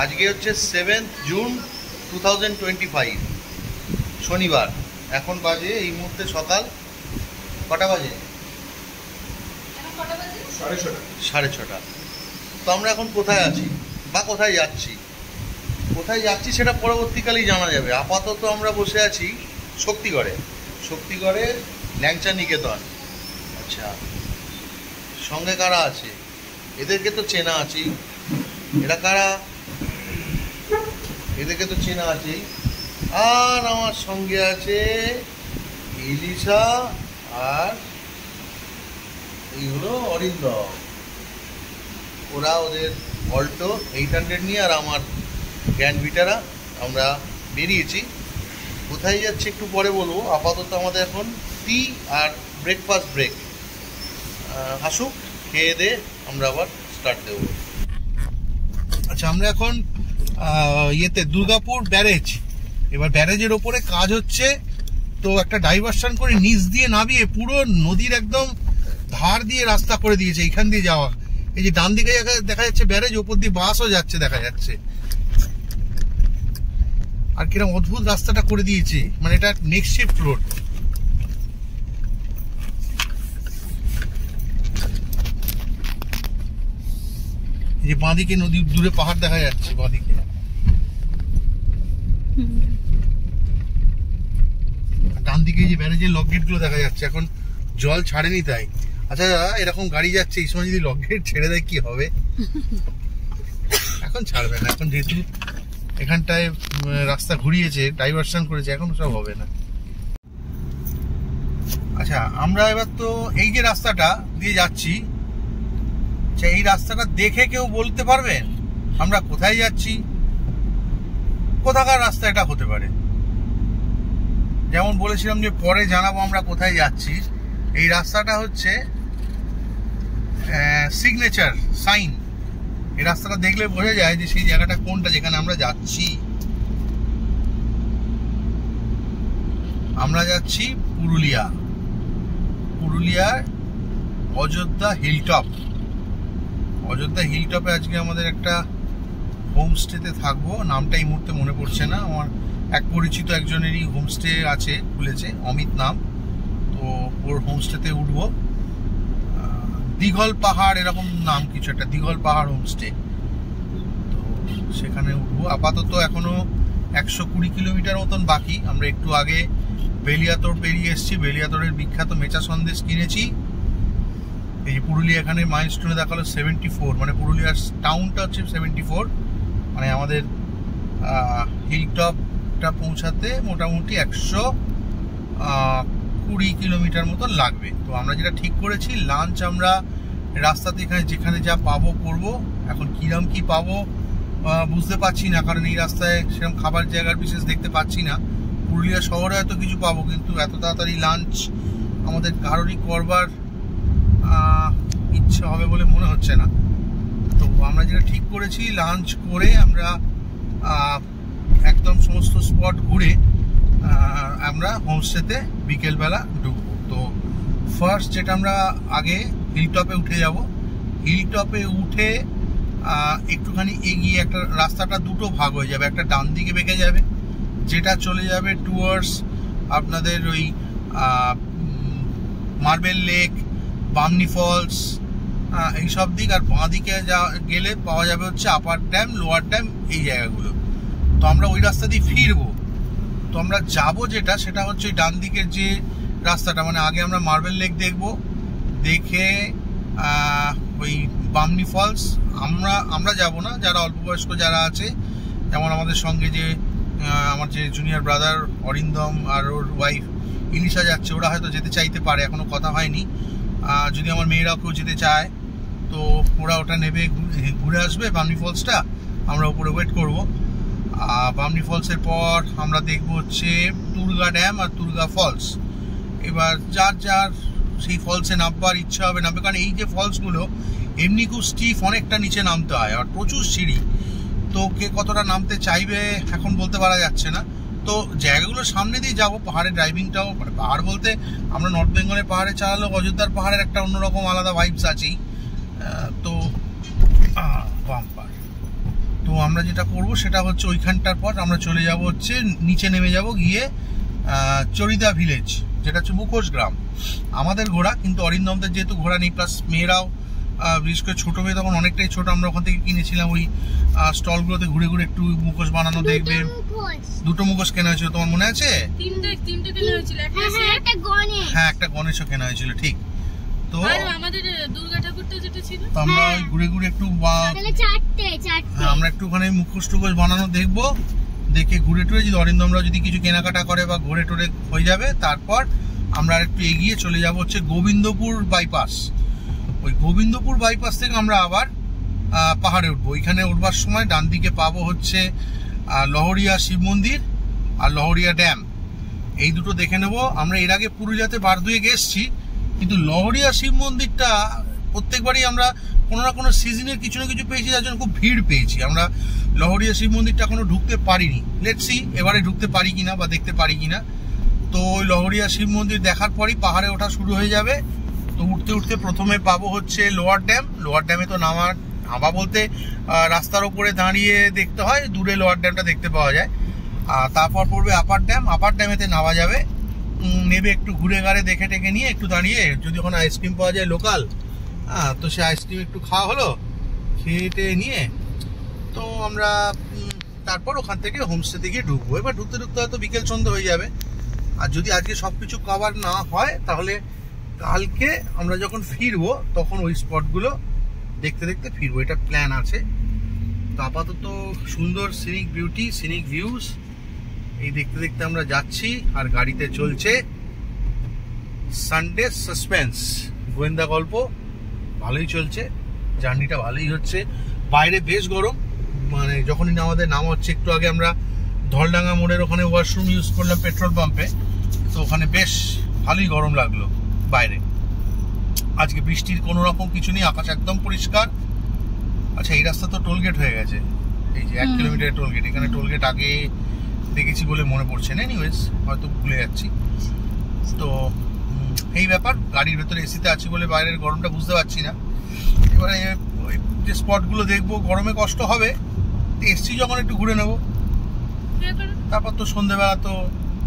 আজকে হচ্ছে 7 জুন 2025 শনিবার। এখন বাজে এই মুহূর্তে সকাল কটা বাজে? 6:30। তো আমরা এখন কোথায় আছি বা কোথায় যাচ্ছি সেটা পরবর্তীকালেই জানা যাবে। আপাতত আমরা বসে আছি শক্তিগড়ে ল্যাংচা নিকেতন। আচ্ছা, সঙ্গে কারা আছে? এদেরকে তো চেনা আছেই। এরা কারা? এদেরকে তো চেনা আছেই। আর আমার সঙ্গে আছে ইলিশা আর এই হলো অরিন্দম। ওরা ওদের অল্টো 800 নিয়ে আর আমার গ্র্যান্ড ভিটারা আমরা বেরিয়েছি। কোথায় যাচ্ছি একটু পরে বলবো। আপাতত আমাদের এখন টি আর ব্রেকফাস্ট ব্রেক। আসুক, খেয়ে দিয়ে আমরা আবার স্টার্ট দেব। আচ্ছা, আমরা এখন দুর্গাপুর ব্যারেজ। এবার ব্যারেজের ওপরে কাজ হচ্ছে, তো একটা ডাইভারশন করে নিচ দিয়ে নামিয়ে পুরো নদীর একদম ধার দিয়ে রাস্তা করে দিয়েছে এইখান দিয়ে যাওয়া। এই যে ডান দিকে দেখা যাচ্ছে ব্যারেজ, ওপর দিয়ে বাসও যাচ্ছে দেখা যাচ্ছে। আর কিরকম অদ্ভুত রাস্তাটা করে দিয়েছে, মানে এটা নেক্সট শিফট রোড। এই যে বাঁদিকে নদী, দূরে পাহাড় দেখা যাচ্ছে বাঁদিকে। ডান দিকে যে ব্যারেজের লক গেট গুলো দেখা যাচ্ছে, এখন জল ছাড়েনি তাই। আচ্ছা, এরকম গাড়ি যাচ্ছে এই সময় যদি লক গেট ছেড়ে দেয় কি হবে? এখন ছাড়বে না, এখন যেহেতু এখানটায় রাস্তা ঘুরিয়েছে, ডাইভারশন করেছে, এখন সব হবে না। আচ্ছা, আমরা এবার তো এই যে রাস্তাটা দিয়ে যাচ্ছি, এই রাস্তাটা দেখে কেউ বলতে পারবেন আমরা কোথায় যাচ্ছি? কোথাকার রাস্তা এটা হতে পারে? যেমন বলেছিলাম যে পরে জানাবো আমরা কোথায় যাচ্ছি। এই রাস্তাটা হচ্ছে সিগনেচার সাইন। এই রাস্তাটা দেখলে বোঝা যায় যে সেই জায়গাটা কোনটা, যেখানে আমরা যাচ্ছি। আমরা যাচ্ছি পুরুলিয়ার অযোধ্যা হিলটপ। অযোধ্যা হিলটপে আজকে আমাদের একটা হোমস্টেতে থাকবো। নামটা এই মুহূর্তে মনে পড়ছে না। আমার এক পরিচিত একজনেরই হোমস্টে আছে, খুলেছে, অমিত নাম। তো ওর হোমস্টেতে উঠবো। দীঘল পাহাড় এরকম নাম কিছু একটা, দীঘল পাহাড় হোমস্টে। তো সেখানে উঠবো। আপাতত এখনো 120 কিলোমিটার মতন বাকি। আমরা একটু আগে বেলিয়াতোড় পেরিয়ে এসেছি। বেলিয়াতোড়ের বিখ্যাত মেচা সন্দেশ কিনেছি। এই যে পুরুলিয়া, এখানে মাইলস্টোনে দেখালো 74, মানে পুরুলিয়ার টাউনটা হচ্ছে 74। মানে আমাদের হিলটপটা পৌঁছাতে মোটামুটি 120 কিলোমিটার মতন লাগবে। তো আমরা যেটা ঠিক করেছি, লাঞ্চ আমরা রাস্তাতে যেখানে যা পাবো করবো। এখন কিরম কি পাবো বুঝতে পারছি না, কারণ এই রাস্তায় সেরকম খাবার জায়গার বিশেষ দেখতে পাচ্ছি না। পুরুলিয়া শহরে হয়তো কিছু পাবো, কিন্তু এত তাড়াতাড়ি লাঞ্চ আমাদের কারোরই করবার ইচ্ছা হবে বলে মনে হচ্ছে না। তো আমরা যেটা ঠিক করেছি, লাঞ্চ করে আমরা একদম সমস্ত স্পট ঘুরে আমরা হোমস্টেতে বিকেলবেলা ঢুকবো। তো ফার্স্ট যেটা আমরা আগে হিলটপে উঠে যাব। হিলটপে উঠে একটুখানি এগিয়ে একটা রাস্তাটা দুটো ভাগ হয়ে যাবে। একটা ডান দিকে বেঁকে যাবে, যেটা চলে যাবে টুয়ার্ডস আপনাদের ওই মার্বেল লেক, বামনি ফলস, এইসব দিক। আর বাঁ দিকে গেলে পাওয়া যাবে হচ্ছে আপার ড্যাম, লোয়ার ড্যাম, এই জায়গাগুলো। তো আমরা ওই রাস্তা দিয়ে ফিরবো। তো আমরা যাবো যেটা, সেটা হচ্ছে ওই ডান দিকের যে রাস্তাটা। মানে আগে আমরা মার্বেল লেক দেখবো, দেখে ওই বামনি ফলস আমরা যাব না, যারা অল্প বয়স্ক যারা আছে, যেমন আমাদের সঙ্গে যে আমার যে জুনিয়র ব্রাদার অরিন্দম আর ওর ওয়াইফ ইলিশা যাচ্ছে, ওরা হয়তো যেতে চাইতে পারে, এখনো কথা হয়নি। যদি আমার মেয়েরাও কেউ যেতে চায় তো ওরা ওটা নেবে, ঘুরে আসবে বামনি ফলসটা। আমরা উপরে ওয়েট করব। বামনি ফলসের পর আমরা দেখব হচ্ছে তুর্গা ড্যাম আর তুর্গা ফলস। এবার যার সেই ফলসে নামবার ইচ্ছা হবে নামবে, কারণ এই যে ফলসগুলো এমনি খুব স্টিফ, অনেকটা নিচে নামতে হয় আর প্রচুর সিঁড়ি। তো কে কতটা নামতে চাইবে এখন বলতে পারা যাচ্ছে না। তো জায়গাগুলোর সামনে দিয়ে যাবো। পাহাড়ের ড্রাইভিংটাও, মানে পাহাড় বলতে আমরা নর্থ বেঙ্গলের পাহাড়ে চালালেও অযোধ্যার পাহাড়ের একটা অন্যরকম আলাদা ভাইবস আছেই। তো বাম্পার। তো আমরা যেটা করব সেটা হচ্ছে ওইখানটার পর আমরা চলে যাব হচ্ছে নিচে নেমে যাব গিয়ে চরিদা ভিলেজ, যেটা হচ্ছে মুখোশ গ্রাম। আমাদের ঘোড়া, কিন্তু অরিন্দমদের যেহেতু ঘোড়া নেই, প্লাস মেয়েরাও বিশেষ করে ছোটো মেয়ে তখন অনেকটাই ছোটো, আমরা ওখান থেকে কিনেছিলাম ওই স্টলগুলোতে ঘুরে ঘুরে একটু মুখোশ বানানো দেখবে। দুটো মুখোশ কেনা হয়েছিল, তোমার মনে আছে? হ্যাঁ, একটা গণেশও কেনা হয়েছিল, ঠিক। তো আমাদের দুর্গা ঠাকুরটা যেটা ছিল, আমরা ওই ঘুরে ঘুরে একটু আমরা একটু ওখানে মুখোশ টুখোশ বানানো দেখবো, দেখে ঘুরে টুরে যদি অরিন্দমরা যদি কিছু কেনাকাটা করে বা ঘুরে টুরে হয়ে যাবে, তারপর আমরা একটু এগিয়ে চলে যাব হচ্ছে গোবিন্দপুর বাইপাস। ওই গোবিন্দপুর বাইপাস থেকে আমরা আবার পাহাড়ে উঠবো। ওইখানে উঠবার সময় ডান দিকে পাবো হচ্ছে লহরিয়া শিব মন্দির আর লহরিয়া ড্যাম, এই দুটো দেখে নেব। আমরা এর আগে পুরুলিয়াতে বারদুয়ে গেছি, কিন্তু লহরিয়া শিব মন্দিরটা প্রত্যেকবারই আমরা কোনো না কোনো সিজনের কিছু না কিছু পেয়েছি, যার জন্য খুব ভিড় পেয়েছি। আমরা লহরিয়া শিব মন্দিরটা এখনো ঢুকতে পারিনি। লেটস সি এবারে ঢুকতে পারি কিনা বা দেখতে পারি কিনা। তো ওই লহরিয়া শিব মন্দির দেখার পরই পাহাড়ে ওঠা শুরু হয়ে যাবে। তো উঠতে উঠতে প্রথমে পাবো হচ্ছে লোয়ার ড্যাম। লোয়ার ড্যামে তো নামা বলতে রাস্তার ওপরে দাঁড়িয়ে দেখতে হয়, দূরে লোয়ার ড্যামটা দেখতে পাওয়া যায়। আর তারপর পড়বে আপার ড্যাম। আপার ড্যামেতে নামা যাবে, নেবে একটু ঘুরে ঘাড়ে দেখে টেকে নিয়ে একটু দাঁড়িয়ে, যদি ওখানে আইসক্রিম পাওয়া যায় লোকাল, তো সে আইসক্রিম একটু খাওয়া হলো, খেয়ে নিয়ে তো আমরা তারপর ওখান থেকে হোমস্টেতে গিয়ে ঢুকবো। এবার ঢুকতে ঢুকতে হয়তো বিকেল সন্ধ্যা হয়ে যাবে। আর যদি আজকে সব কিছু কভার না হয়, তাহলে কালকে আমরা যখন ফিরবো তখন ওই স্পটগুলো দেখতে দেখতে ফিরবো, এটা প্ল্যান আছে। তো আপাতত সুন্দর সিনিক বিউটি, সিনিক ভিউজ এই দেখতে দেখতে আমরা যাচ্ছি। আর গাড়িতে চলছে সানডে সাসপেন্স, গোয়েন্দা গল্প। ভালোই চলছে, জার্নিটা ভালোই হচ্ছে। বাইরে বেশ গরম, মানে যখনই আমাদের নাম হচ্ছে, একটু আগে আমরা ধলডাঙ্গা মোড়ের ওখানে ওয়াশরুম ইউজ করলাম পেট্রোল পাম্পে, তো ওখানে বেশ ভালোই গরম লাগলো বাইরে। আজকে বৃষ্টির কোনো রকম কিছু নেই, আকাশ একদম পরিষ্কার। আচ্ছা, এই রাস্তা তো টোলগেট হয়ে গেছে, এই যে 1 কিলোমিটারের টোলগেট। এখানে টোলগেট আগে দেখেছি বলে মনে পড়ছে না, এনিওয়েজ হয়তো ভুলে যাচ্ছি। তো এই ব্যাপার, গাড়ির ভেতরে এসিতে আছি বলে বাইরের গরমটা বুঝতে পারছি না। এবারে ওই যে স্পটগুলো দেখবো, গরমে কষ্ট হবে, এসছি যখন একটু ঘুরে নেবো। তারপর তো সন্ধ্যেবেলা তো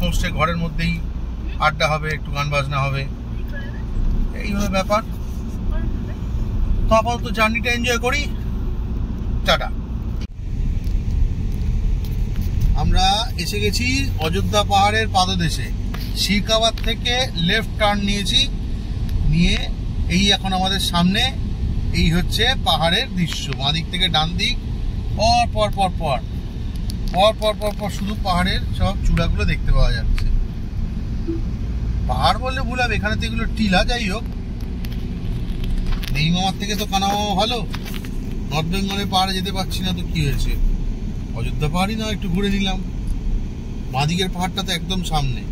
হোমস্টে ঘরের মধ্যেই আড্ডা হবে, একটু গান বাজনা হবে, এই হলো ব্যাপার। তো আপাতত জার্নিটা এনজয় করি। টাটা। আমরা এসে গেছি অযোধ্যা পাহাড়ের পাদদেশে। শিরকাবাদ থেকে লেফট টার্ন নিয়েছি, নিয়ে এই এখন আমাদের সামনে এই হচ্ছে পাহাড়ের দৃশ্য। বাঁ দিক থেকে ডান দিক পর পর পর পর পর পর পর পর শুধু পাহাড়ের সব চূড়াগুলো দেখতে পাওয়া যাচ্ছে। পাহাড় বললে ভুল হবে, এখানে তো এগুলো টিলা। যাই হোক, নেই মামার থেকে তো কানা মামা ভালো। নর্থ বেঙ্গলের পাহাড়ে যেতে পারছি না, তো কি হয়েছে, অযোধ্যা পাহাড়ই না একটু ঘুরে নিলাম। বাঁদিকের পাহাড়টা তো একদম সামনে।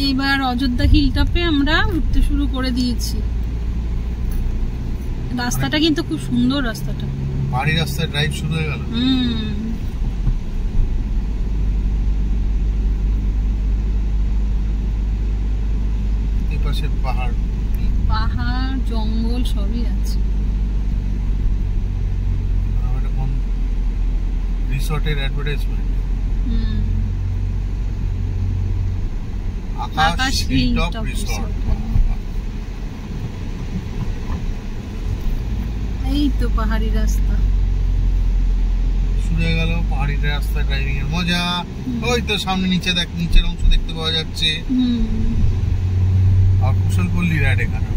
এবার অযোধ্যা হিলটপে আমরা উঠতে শুরু করে দিয়েছি। রাস্তাটা কিন্তু খুব সুন্দর, রাস্তাটা পাহাড়ি রাস্তায় ড্রাইভ শুরু হয়ে গেল। এই পাশে পাহাড়, পাহাড় জঙ্গল সবই আছে। কোন রিসর্টের অ্যাডভার্টাইজমেন্ট, আকাশ হিলটপ রিসর্ট। এই তো পাহাড়ি রাস্তা শুরু হয়ে গেল। পাহাড়ি রাস্তা ড্রাইভিং এর মজা। ওই তো সামনে নিচে দেখ, নিচের অংশ দেখতে পাওয়া যাচ্ছে। আর কুশলপল্লী রাইড এখানে।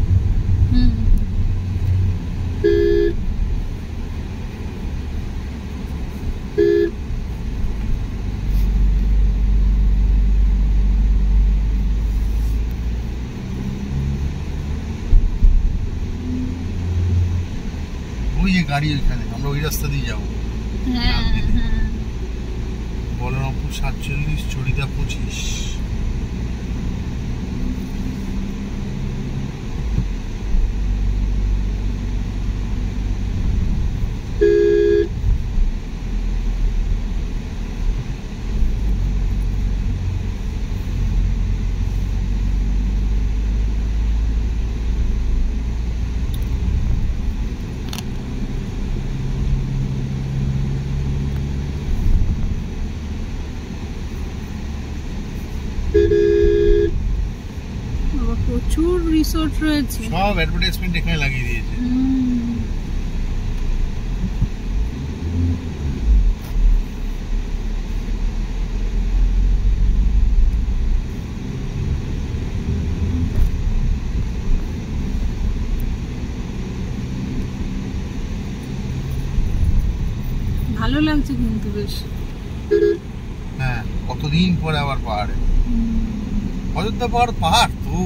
ওই যে গাড়ি ওইখানে, আমরা ওই রাস্তা দিয়ে যাবো। বলরামপুর 47, চরিদা 25। রিসোর্ট রয়েছে, সব অ্যাডভার্টাইজমেন্ট এখানে লাগিয়ে দিয়েছে। ভালো লাগছে কিন্তু বেশ। হ্যাঁ, কতদিন পরে আবার পাহাড়ে। অযোধ্যা পাহাড় পাহাড় তো,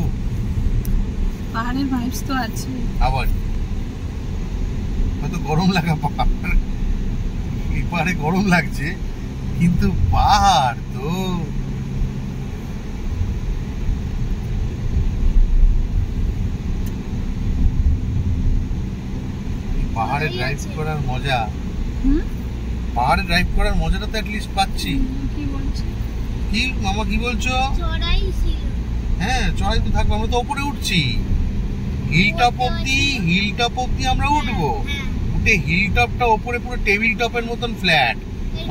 পাহাড়ের ভাইবস তো আছে। আবার হয়তো গরম লাগা পাহাড়, এই পাহাড়ে গরম লাগছে কিন্তু পাহাড় তো। পাহাড়ে ড্রাইভ করার মজা, পাহাড়ে ড্রাইভ করার মজাটা তো অ্যাটলিস্ট পাচ্ছি। কি বলছো? কি মামা, কি বলছো? চড়াই ছিল। হ্যাঁ, চড়াই তো থাকবো, আমরা তো উপরে উঠছি। হিল টপ অব্দি আমরা উঠবো। উঠে হিল টপটা ওপরে পুরো টেবিল টপের মতন ফ্ল্যাট,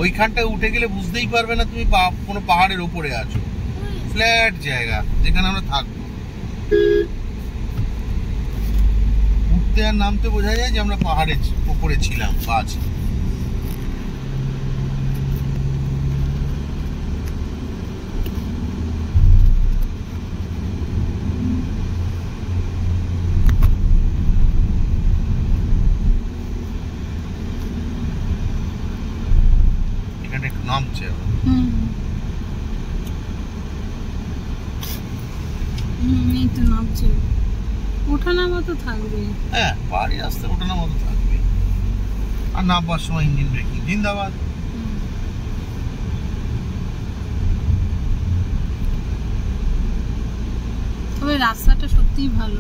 ওইখানটায় উঠে গেলে বুঝতেই পারবে না তুমি কোনো পাহাড়ের ওপরে আছো। ফ্ল্যাট জায়গা যেখানে আমরা থাকবো, উঠতে আর নামতে বোঝা যায় যে আমরা পাহাড়ের ওপরে ছিলাম বা আছি। নামছে এই তো নামছে, ওঠানামা তো থাকবে। হ্যাঁ, পাহাড়ি রাস্তা ওঠানামা তো থাকবে। আর নামবার সময় ইঞ্জিন ব্রেকিং জিন্দাবাদ। তবে রাস্তাটা সত্যিই ভালো,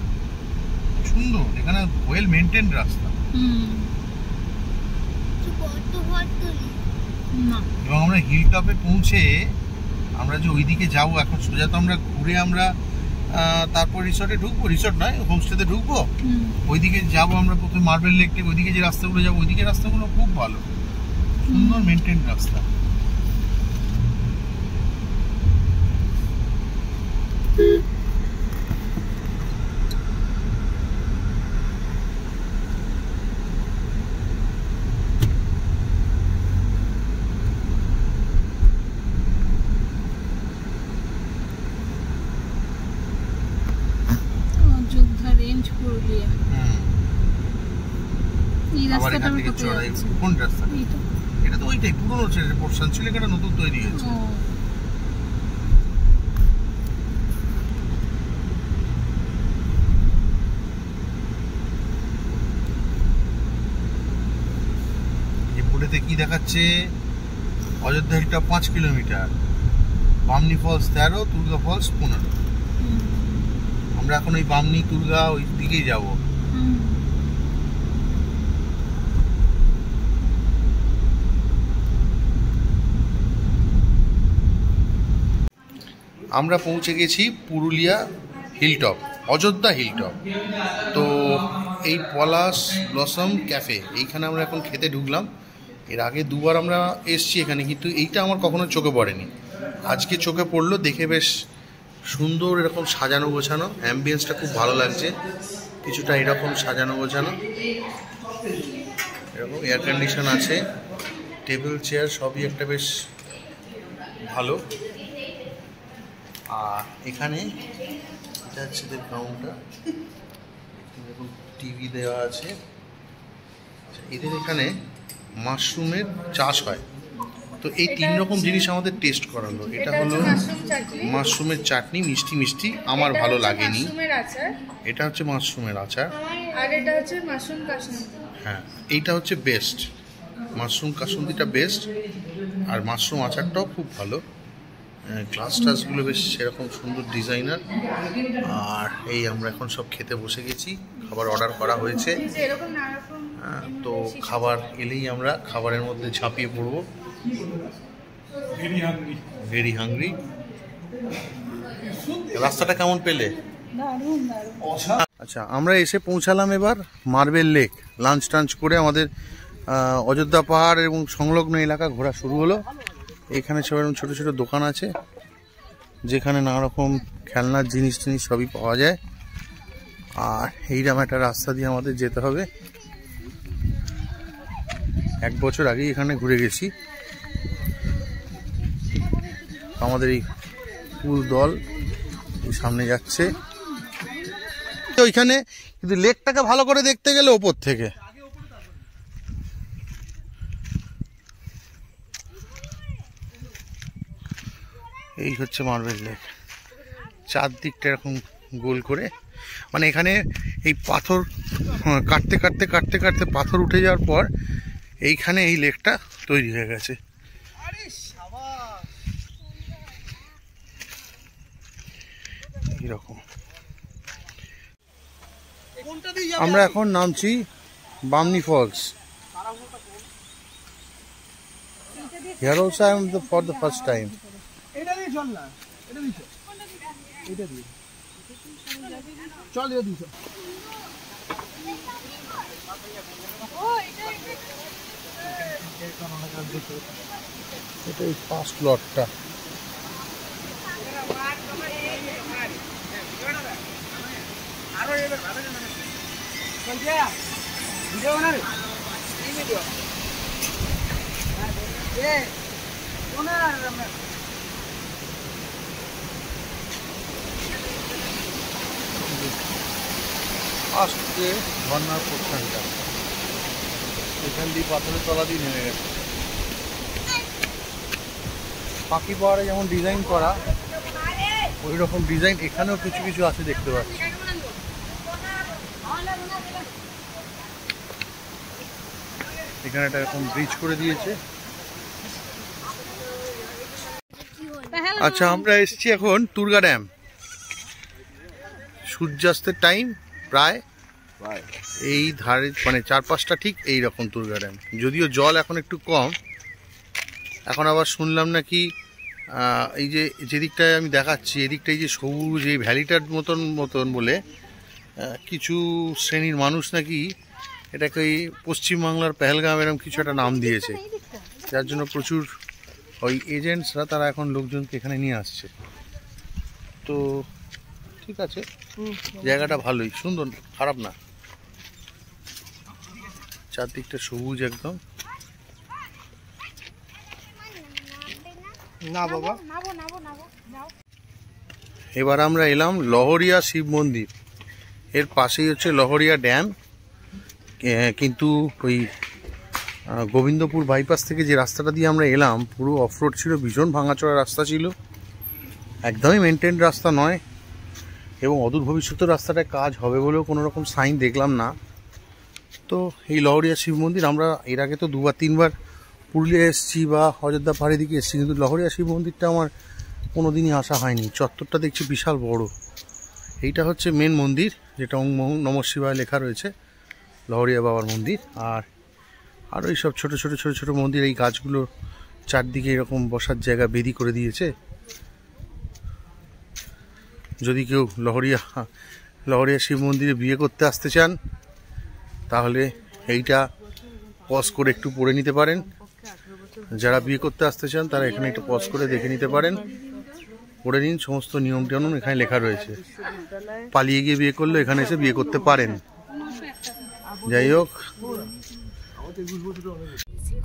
সুন্দর, এখানে ওয়েল মেইনটেইন রাস্তা। এবং আমরা হিল টপে পৌঁছে আমরা যে ওইদিকে যাবো, এখন সোজা তো আমরা ঘুরে আমরা তারপর রিসর্টে ঢুকবো, রিসর্ট নয় হোমস্টেতে ঢুকবো। ওইদিকে যাবো আমরা প্রথমে মার্বেল লেক থেকে, ওইদিকে যে রাস্তাগুলো যাবো ওইদিকে রাস্তাগুলো খুব ভালো, সুন্দর মেইনটেইন রাস্তা। রেঞ্জ পুরুলিয়া। এই রাস্তাটা কোন রাস্তা? এটা তো ওইটাই পুরনো পোর্শন ছিল, এটা নতুন তৈরি হয়েছে। এই বোর্ডেতে কি দেখাচ্ছে? অযোধ্যা হিলটা 5 kilometre, Bamni falls 13, Tulga falls 15। আমরা এখন ওই বামনি তুলগা ওই দিকেই যাব। আমরা পৌঁছে গেছি পুরুলিয়া হিলটপ, অযোধ্যা হিলটপ। তো এই পলাশ ব্লসম ক্যাফে, এইখানে আমরা এখন খেতে ঢুকলাম। এর আগে দুবার আমরা এসছি এখানে, কিন্তু এইটা আমার কখনো চোখে পড়েনি, আজকে চোখে পড়লো। দেখে বেশ সুন্দর, এরকম সাজানো গোছানো, অ্যাম্বিয়েন্সটা খুব ভালো লাগছে। কিছুটা এরকম সাজানো গোছানো, এরকম এয়ার কন্ডিশন আছে, টেবিল চেয়ার সবই একটা বেশ ভালো। আর এখানে এটা হচ্ছে কাউন্টার, এরকম টিভি দেওয়া আছে। এদের এখানে মাশরুমের চাষ হয়, তো এই 3 রকম জিনিস আমাদের টেস্ট করালো। এটা হলো মাশরুমের চাটনি, মিষ্টি মিষ্টি, আমার ভালো লাগেনি। এটা হচ্ছে মাশরুমের আচার, আর এটা হচ্ছে মাশরুম কাসুন্দি। হ্যাঁ, এইটা হচ্ছে বেস্ট, মাশরুম কাসুন্দিটা বেস্ট। আর মাশরুম আচারটাও খুব ভালো। গ্লাস টাসগুলো বেশ সেরকম সুন্দর ডিজাইনার। আর এই আমরা এখন সব খেতে বসে গেছি, খাবার অর্ডার করা হয়েছে। তো খাবার এলেই আমরা খাবারের মধ্যে ঝাঁপিয়ে পড়বো। Very hungry. রাস্তাটা কেমন পেলে? আচ্ছা, আমরা এসে পৌঁছালাম এবার মার্বেল লেক। লাঞ্চ টাঞ্চ করে আমাদের অযোধ্যা পাহাড় এবং সংলগ্ন এলাকা ঘোরা শুরু হলো। এখানে সব এরকম ছোটো ছোটো দোকান আছে, যেখানে নানা রকম খেলনার জিনিস টিনিস সবই পাওয়া যায়। আর এইরকম একটা রাস্তা দিয়ে আমাদের যেতে হবে। 1 বছর আগেই এখানে ঘুরে গেছি। আমাদের এই ফুল দল এই সামনে যাচ্ছে ওইখানে, কিন্তু লেকটাকে ভালো করে দেখতে গেলে ওপর থেকে। এই হচ্ছে মার্বেল লেক, চারদিকটা এরকম গোল করে, মানে এখানে এই পাথর কাটতে কাটতে কাটতে কাটতে পাথর উঠে যাওয়ার পর এইখানে এই লেকটা তৈরি হয়ে গেছে। এইরকম আমরা এখন নামছি Bamni Falls. Here also I am for the first time. এটা দিয়ে চল না, এটা দিয়ে এটা দিয়ে চল, এটা দিয়ে এটা এই ফার্স্ট লটটা। ভিডিও বানা রে, এই ভিডিও এ কোনা আমরা আজকে ঝর্ণার প্রস্থানটা এখান দিয়ে পাথরের তলা দিয়ে নেমে গেছে। পাখি পাহাড়ে যেমন ডিজাইন করা ওই রকম ডিজাইন এখানেও কিছু কিছু আছে দেখতে পাচ্ছি। এখানে একটা এরকম ব্রিজ করে দিয়েছে। আচ্ছা, আমরা এসেছি এখন তুর্গা ড্যাম। সূর্যাস্তের টাইম প্রায় এই ধারে, মানে চারপাশটা ঠিক এই রকম তুর্গা ড্যাম। যদিও জল এখন একটু কম। এখন আবার শুনলাম নাকি এই যে যেদিকটায় আমি দেখাচ্ছি এদিকটায় যে সবুজ এই ভ্যালিটার মতন বলে কিছু শ্রেণীর মানুষ নাকি এটাকে ওই পশ্চিমবাংলার পেহেলগাম এরকম কিছু একটা নাম দিয়েছে, যার জন্য প্রচুর ওই এজেন্টসরা তারা এখন লোকজনকে এখানে নিয়ে আসছে। তো ঠিক আছে, জায়গাটা ভালোই, সুন্দর, খারাপ না। চারদিকটা সবুজ একদম। না বাবা, এবার আমরা এলাম লহরিয়া শিব মন্দির। এর পাশেই হচ্ছে লহরিয়া ড্যাম। কিন্তু ওই গোবিন্দপুর বাইপাস থেকে যে রাস্তাটা দিয়ে আমরা এলাম পুরো অফরোড ছিল, ভীষণ ভাঙাচোরা রাস্তা ছিল, একদমই মেনটেন রাস্তা নয়। এবং অদূর ভবিষ্যতে রাস্তাটায় কাজ হবে বলেও কোনো রকম সাইন দেখলাম না। তো এই লহরিয়া শিব মন্দির আমরা এর আগে তো 2-3 বার পুরুলিয়া এসেছি বা অযোধ্যা পাহাড়ি দিকে এসেছি, কিন্তু লহরিয়া শিব মন্দিরটা আমার কোনো দিনই আসা হয়নি। চত্বরটা দেখছি বিশাল বড়। এইটা হচ্ছে মেন মন্দির, যেটা ওং নমঃ শিবায় লেখা রয়েছে, লহরিয়া বাবার মন্দির। আর আরও এই সব ছোটো ছোটো ছোটো ছোটো মন্দির, এই গাছগুলো চারদিকে এরকম বসার জায়গা বেদি করে দিয়েছে। যদি কেউ লহরিয়া শিব মন্দিরে বিয়ে করতে আসতে চান তাহলে এইটা পজ করে একটু পড়ে নিতে পারেন। যারা বিয়ে করতে আসতে চান তারা এখানে একটু পজ করে দেখে নিতে পারেন, পড়ে নিন। সমস্ত নিয়ম টিয়ম এখানে লেখা রয়েছে। পালিয়ে গিয়ে বিয়ে করলে এখানে এসে বিয়ে করতে পারেন। যাই হোক,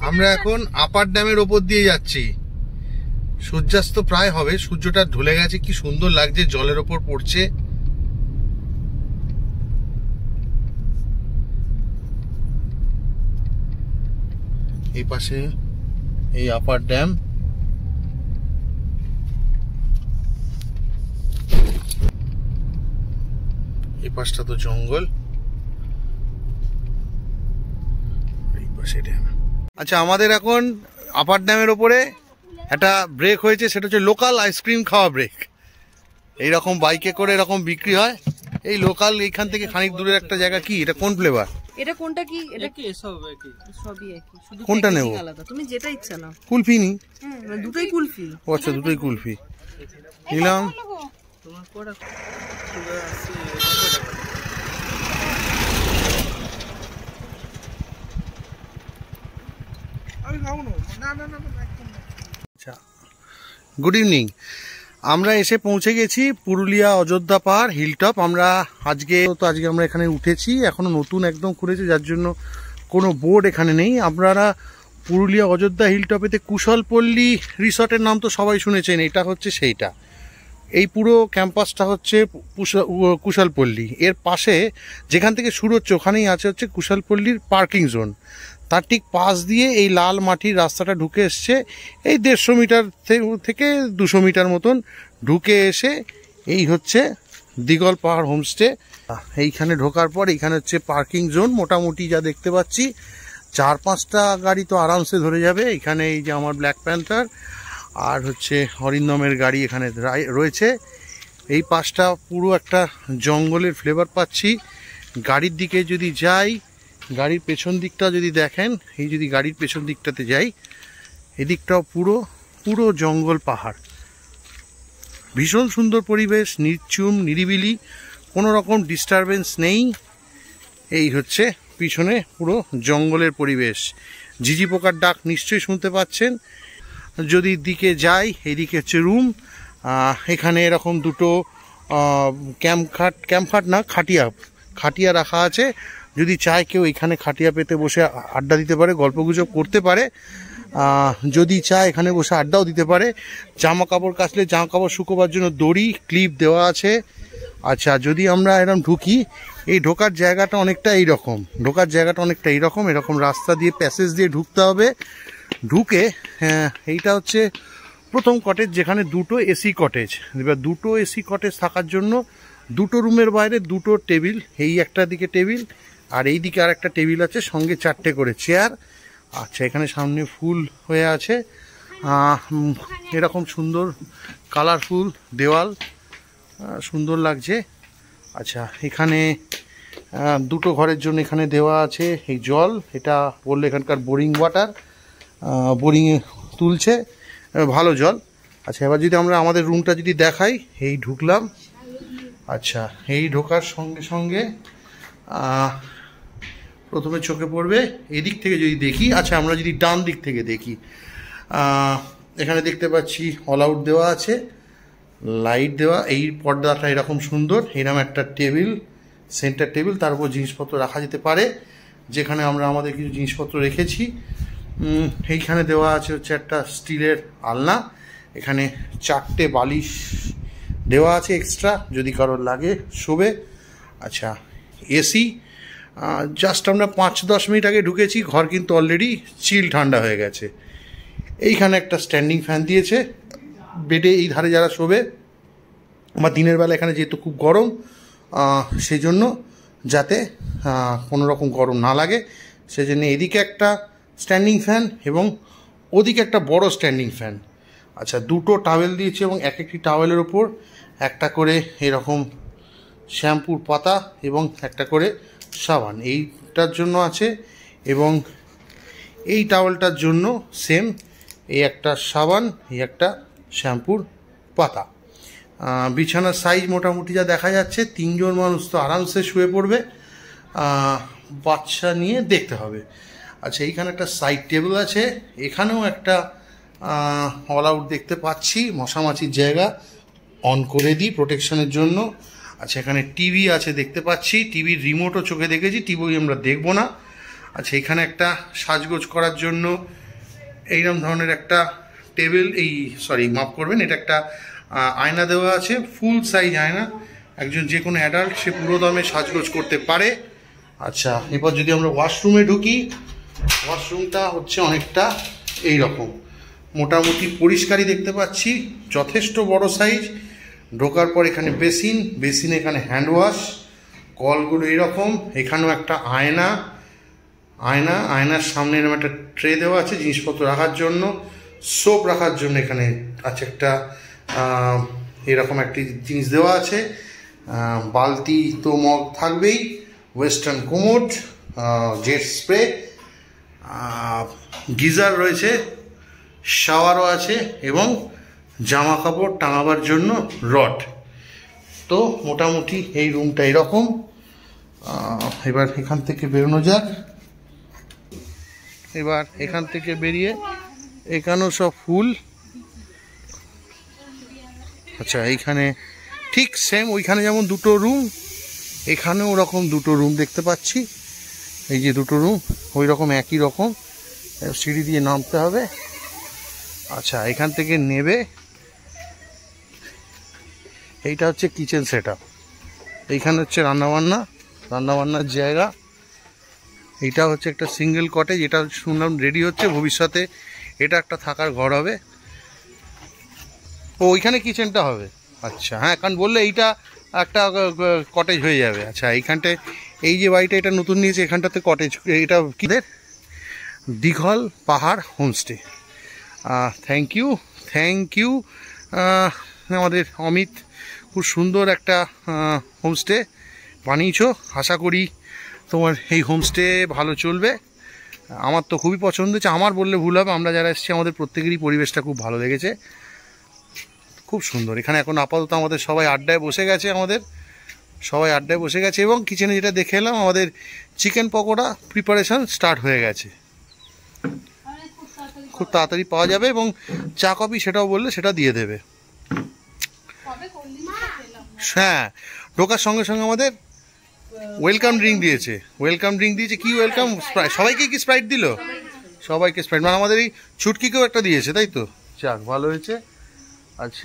আমরা এখন আপার ড্যামের ওপর দিয়ে যাচ্ছি। সূর্যাস্ত প্রায় হবে, সূর্যটা ঢলে গেছে, কি সুন্দর লাগছে, জলের ওপর পড়ছে। এই পাশে এই আপার ড্যাম, এই পাশটা তো জঙ্গল, এই পাশে ড্যাম। আচ্ছা, আমাদের এখন আপার ড্যামের ওপরে একটা ব্রেক হয়েছে, সেটা হচ্ছে লোকাল আইসক্রিম খাওয়া ব্রেক। এইরকম বাইকে করে এরকম বিক্রি হয়। এই লোকাল এইখান থেকে খানিক দূরের একটা জায়গা। কি এটা, কোন ফ্লেভার? এটা কোনটা কি? এটা কি সব একই, সবই একই, শুধু কোনটা নেব? আলাদা, তুমি যেটা ইচ্ছা নাও। কুলফি নি? হ্যাঁ, মানে দুটোই কুলফি। ও আচ্ছা, দুটোই কুলফি নিলাম। তোমার কোটা সুগার আছে। আমি খাবো না, না না না, একদম না। আচ্ছা, গুড ইভিনিং। আমরা এসে পৌঁছে গেছি পুরুলিয়া অযোধ্যা পাহাড় হিলটপ। আমরা আজকে আমরা এখানে উঠেছি, এখনো নতুন একদম খুলেছে যার জন্য কোনো বোর্ড এখানে নেই। আপনারা পুরুলিয়া অযোধ্যা হিলটপেতে কুশলপল্লী রিসর্টের নাম তো সবাই শুনেছেন, এটা হচ্ছে সেইটা। এই পুরো ক্যাম্পাসটা হচ্ছে কুশলপল্লী। এর পাশে যেখান থেকে শুরু হচ্ছে ওখানেই আছে হচ্ছে কুশলপল্লীর পার্কিং জোন। তার ঠিক পাশ দিয়ে এই লাল মাটির রাস্তাটা ঢুকে এসছে, এই 150 মিটার থেকে 200 মিটার মতন ঢুকে এসে এই হচ্ছে দিগল পাহাড় হোমস্টে। এইখানে ঢোকার পর এইখানে হচ্ছে পার্কিং জোন। মোটামুটি যা দেখতে পাচ্ছি 4-5টা গাড়ি তো আরামসে ধরে যাবে। এখানে এই যে আমার ব্ল্যাক প্যান্থার আর হচ্ছে অরিন্দমের গাড়ি এখানে রয়েছে। এই পাশটা পুরো একটা জঙ্গলের ফ্লেভার পাচ্ছি। গাড়ির দিকে যদি যাই, গাড়ির পেছন দিকটা যদি দেখেন, এই যদি গাড়ির পেছন দিকটাতে যাই, এদিকটাও পুরো জঙ্গল পাহাড়, ভীষণ সুন্দর পরিবেশ, নির্ঝুম নিরিবিলি, কোনো রকম ডিস্টারবেন্স নেই। এই হচ্ছে পিছনে পুরো জঙ্গলের পরিবেশ। ঝিঝি পোকার ডাক নিশ্চয়ই শুনতে পাচ্ছেন। যদি দিকে যাই, এইদিকে হচ্ছে রুম। এখানে এরকম দুটো ক্যাম্পখাট না, খাটিয়া রাখা আছে। যদি চায় কেউ এখানে খাটিয়া পেতে বসে আড্ডা দিতে পারে, গল্পগুজব করতে পারে। যদি চায় এখানে বসে আড্ডাও দিতে পারে। জামা কাপড় কাচলে জামা কাপড় শুকোবার জন্য দড়ি ক্লিপ দেওয়া আছে। আচ্ছা, যদি আমরা এরকম ঢুকি, এই ঢোকার জায়গাটা অনেকটা এইরকম, এরকম রাস্তা দিয়ে প্যাসেজ দিয়ে ঢুকতে হবে। ঢুকে এইটা হচ্ছে প্রথম কটেজ, যেখানে 2টো এসি কটেজ। এবার 2টো এসি কটেজ থাকার জন্য 2টো রুমের বাইরে 2টো টেবিল, এই একটা দিকে টেবিল আর এই দিকে আর একটা টেবিল আছে, সঙ্গে 4টে করে চেয়ার। আচ্ছা, এখানে সামনে ফুল হয়ে আছে, এরকম সুন্দর কালারফুল দেওয়াল, সুন্দর লাগছে। আচ্ছা, এখানে 2টো ঘরের জন্য এখানে দেওয়া আছে এই জল, এটা বললে এখানকার বোরিং ওয়াটার, বোরিংয়ে তুলছে, ভালো জল। আচ্ছা, এবার যদি আমরা আমাদের রুমটা যদি দেখাই, এই ঢুকলাম। আচ্ছা, এই ঢোকার সঙ্গে সঙ্গে প্রথমে চোখে পড়বে এদিক থেকে যদি দেখি। আচ্ছা, আমরা যদি ডান দিক থেকে দেখি, এখানে দেখতে পাচ্ছি অল আউট দেওয়া আছে, লাইট দেওয়া, এই পর্দাটা এরকম সুন্দর, এরকম একটা টেবিল, সেন্টার টেবিল, তার উপর জিনিসপত্র রাখা যেতে পারে, যেখানে আমরা আমাদের কিছু জিনিসপত্র রেখেছি। এইখানে দেওয়া আছে হচ্ছে একটা স্টিলের আলনা, এখানে 4টে বালিশ দেওয়া আছে এক্সট্রা, যদি কারোর লাগে শোবে। আচ্ছা, এসি, জাস্ট আমরা 5-10 মিনিট আগে ঢুকেছি, ঘর কিন্তু অলরেডি চিল ঠান্ডা হয়ে গেছে। এইখানে একটা স্ট্যান্ডিং ফ্যান দিয়েছে, বেডে এই ধারে যারা শোবে বা দিনের বেলা এখানে যেহেতু খুব গরম, সেই জন্য যাতে কোনো রকম গরম না লাগে সেই জন্য এদিকে একটা স্ট্যান্ডিং ফ্যান এবং ওদিকে একটা বড় স্ট্যান্ডিং ফ্যান। আচ্ছা, 2টো টাওয়েল দিয়েছে এবং একটি টাওয়েলের ওপর একটা করে এরকম শ্যাম্পুর পাতা এবং একটা করে সাবান, এইটার জন্য আছে, এবং এই টাওয়েলটার জন্য সেম, এই একটা সাবান, এই একটা শ্যাম্পুর পাতা। বিছানার সাইজ মোটামুটি যা দেখা যাচ্ছে 3জন মানুষ তো আরামসে শুয়ে পড়বে, বাচ্চা নিয়ে দেখতে হবে। আচ্ছা, এইখানে একটা সাইড টেবিল আছে, এখানেও একটা অল আউট দেখতে পাচ্ছি, মশামাছির জায়গা, অন করে দিই প্রোটেকশনের জন্য। আচ্ছা, এখানে টিভি আছে দেখতে পাচ্ছি, টিভির রিমোটও চোখে দেখেছি, টিভি আমরা দেখবো না। আচ্ছা, এখানে একটা সাজগোজ করার জন্য এইরকম ধরনের একটা টেবিল, মাফ করবেন, এটা একটা আয়না দেওয়া আছে, ফুল সাইজ আয়না, একজন যে কোনো অ্যাডাল্ট সে পুরো দমে সাজগোজ করতে পারে। আচ্ছা, এরপর যদি আমরা ওয়াশরুমে ঢুকি, ওয়াশরুমটা হচ্ছে অনেকটা এই রকম, মোটামুটি পরিষ্কারই দেখতে পাচ্ছি, যথেষ্ট বড় সাইজ। ঢোকার পর এখানে বেসিন, এখানে হ্যান্ড ওয়াশ, কলগুলো এইরকম, এখানেও একটা আয়নার সামনে এরকম একটা ট্রে দেওয়া আছে জিনিসপত্র রাখার জন্য, সোপ রাখার জন্য এখানে আছে একটা এরকম একটি জিনিস দেওয়া আছে, বালতি তো মগ থাকবেই, western commode, jet spray, geyser রয়েছে, শাওয়ারও আছে এবং জামা কাপড় টাঙাবার জন্য রড। তো মোটামুটি এই রুমটা এরকম। এবার এখান থেকে বেরোনো যাক। এবার এখান থেকে বেরিয়ে এখানেও সব ফুল, আচ্ছা, এইখানে ঠিক সেম ওইখানে যেমন দুটো রুম, এখানেও ওরকম দুটো রুম দেখতে পাচ্ছি। এই যে দুটো রুম ওই রকম একই রকম, সিঁড়ি দিয়ে নামতে হবে। আচ্ছা, এখান থেকে নেবে, এইটা হচ্ছে কিচেন সেট আপ, এইখানে হচ্ছে রান্নাবান্নার জায়গা। এইটা হচ্ছে একটা সিঙ্গেল কটেজ, এটা শুনলাম রেডি হচ্ছে, ভবিষ্যতে এটা একটা থাকার ঘর হবে। ও ওইখানে কিচেনটা হবে। আচ্ছা হ্যাঁ, কারণ বললে এইটা একটা কটেজ হয়ে যাবে। আচ্ছা, এইখানটায় এই যে বাড়িটা এটা নতুন নিয়েছে, এখানটাতে কটেজ, এটা কিদের দীঘল পাহাড় হোমস্টে। থ্যাংক ইউ আমাদের অমিত, খুব সুন্দর একটা হোমস্টে বানিয়েছো। আশা করি তোমার এই হোমস্টে ভালো চলবে। আমার তো খুবই পছন্দ হয়েছে, আমার বললে ভুল হবে, আমরা যারা এসেছি আমাদের প্রত্যেকেরই পরিবেশটা খুব ভালো লেগেছে, খুব সুন্দর। এখানে এখন আপাতত আমাদের সবাই আড্ডায় বসে গেছে এবং কিচেনে যেটা দেখে এলাম আমাদের চিকেন পকোড়া প্রিপারেশন স্টার্ট হয়ে গেছে, খুব তাড়াতাড়ি পাওয়া যাবে। এবং চা কফি সেটাও বললে সেটা দিয়ে দেবে। হ্যাঁ, ঢোকার সঙ্গে সঙ্গে আমাদের ওয়েলকাম ড্রিঙ্ক দিয়েছে। কি ওয়েলকাম, সবাইকে কি স্প্রাইট দিল? সবাইকে স্প্রাইট, মানে আমাদের এই ছুটকিকেও একটা দিয়েছে, তাই তো? যাক, ভালো হয়েছে। আচ্ছা।